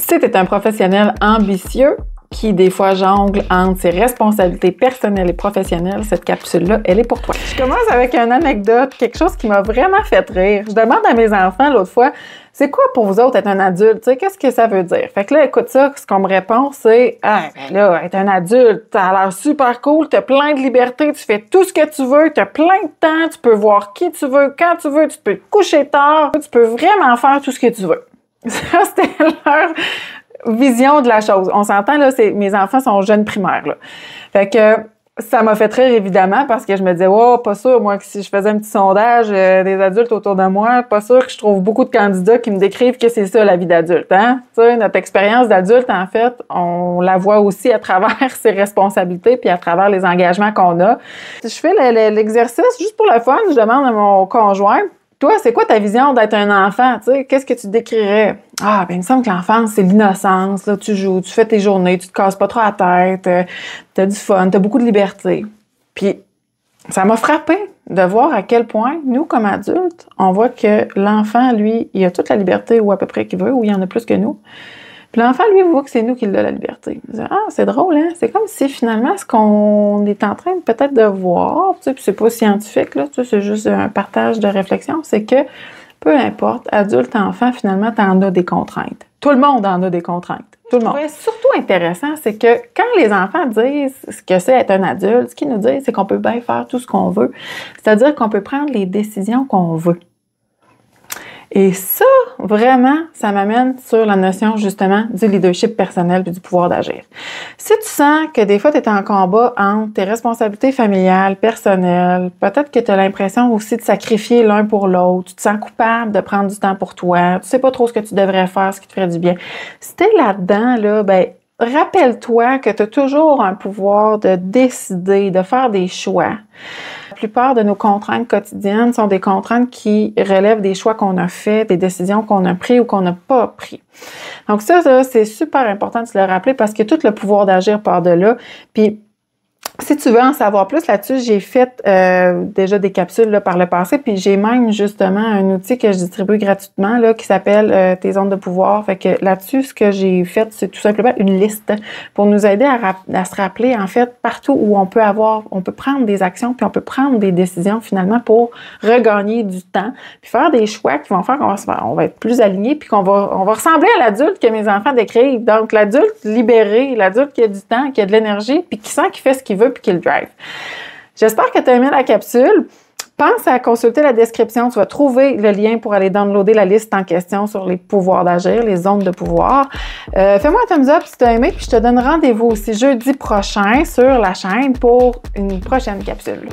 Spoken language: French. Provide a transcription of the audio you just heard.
Tu sais, tu es un professionnel ambitieux qui, des fois, jongle entre ses responsabilités personnelles et professionnelles. Cette capsule-là, elle est pour toi. Je commence avec une anecdote, quelque chose qui m'a vraiment fait rire. Je demande à mes enfants l'autre fois, c'est quoi pour vous autres être un adulte? Tu sais, qu'est-ce que ça veut dire? Fait que là, écoute ça, ce qu'on me répond, c'est, ah, ben là, être un adulte, t'as l'air super cool, t'as plein de liberté, tu fais tout ce que tu veux, t'as plein de temps, tu peux voir qui tu veux, quand tu veux, tu peux te coucher tard, tu peux vraiment faire tout ce que tu veux. Ça, c'était leur vision de la chose. On s'entend, là, mes enfants sont jeunes primaires, là. Fait que ça m'a fait rire, évidemment, parce que je me disais, oh, pas sûr, moi, que si je faisais un petit sondage des adultes autour de moi, pas sûr que je trouve beaucoup de candidats qui me décrivent que c'est ça, la vie d'adulte, hein? Tu sais, notre expérience d'adulte, en fait, on la voit aussi à travers ses responsabilités puis à travers les engagements qu'on a. Je fais l'exercice juste pour le fun, je demande à mon conjoint, toi, c'est quoi ta vision d'être un enfant? Tu sais, qu'est-ce que tu décrirais? Ah, ben il me semble que l'enfance, c'est l'innocence. Là, tu joues, tu fais tes journées, tu te casses pas trop la tête, t'as du fun, t'as beaucoup de liberté. Puis, ça m'a frappé de voir à quel point, nous, comme adultes, on voit que l'enfant, lui, il a toute la liberté ou à peu près qu'il veut, ou il y en a plus que nous. Puis l'enfant, lui, voit que c'est nous qui l'a la liberté. Il dit, ah, c'est drôle, hein? C'est comme si, finalement, ce qu'on est en train peut-être de voir, tu sais, puis c'est pas scientifique, là, tu sais, c'est juste un partage de réflexion, c'est que, peu importe, adulte, enfant, finalement, t'en as des contraintes. Tout le monde en a des contraintes. Tout le monde. Ce qui est surtout intéressant, c'est que quand les enfants disent ce que c'est être un adulte, ce qu'ils nous disent, c'est qu'on peut bien faire tout ce qu'on veut. C'est-à-dire qu'on peut prendre les décisions qu'on veut. Et ça, vraiment, ça m'amène sur la notion, justement, du leadership personnel et du pouvoir d'agir. Si tu sens que des fois, tu es en combat entre tes responsabilités familiales, personnelles, peut-être que tu as l'impression aussi de sacrifier l'un pour l'autre, tu te sens coupable de prendre du temps pour toi, tu sais pas trop ce que tu devrais faire, ce qui te ferait du bien. Si t'es là-dedans, là, ben, rappelle-toi que tu as toujours un pouvoir de décider, de faire des choix. La plupart de nos contraintes quotidiennes sont des contraintes qui relèvent des choix qu'on a faits, des décisions qu'on a prises ou qu'on n'a pas prises. Donc ça, c'est super important de se le rappeler parce que tout le pouvoir d'agir part de là. Puis, si tu veux en savoir plus là-dessus, j'ai fait déjà des capsules là, par le passé, puis j'ai même justement un outil que je distribue gratuitement là, qui s'appelle Tes zones de pouvoir. Fait que là-dessus, ce que j'ai fait, c'est tout simplement une liste pour nous aider à se rappeler, en fait, partout où on peut prendre des actions, puis on peut prendre des décisions finalement pour regagner du temps, puis faire des choix qui vont faire qu'on va être plus alignés, puis on va ressembler à l'adulte que mes enfants décrivent. Donc, l'adulte libéré, l'adulte qui a du temps, qui a de l'énergie, puis qui sent qu'il fait ce qu'il veut, puis qu'il drive. J'espère que tu as aimé la capsule. Pense à consulter la description. Tu vas trouver le lien pour aller downloader la liste en question sur les pouvoirs d'agir, les zones de pouvoir. Fais-moi un thumbs up si tu as aimé, puis je te donne rendez-vous aussi jeudi prochain sur la chaîne pour une prochaine capsule.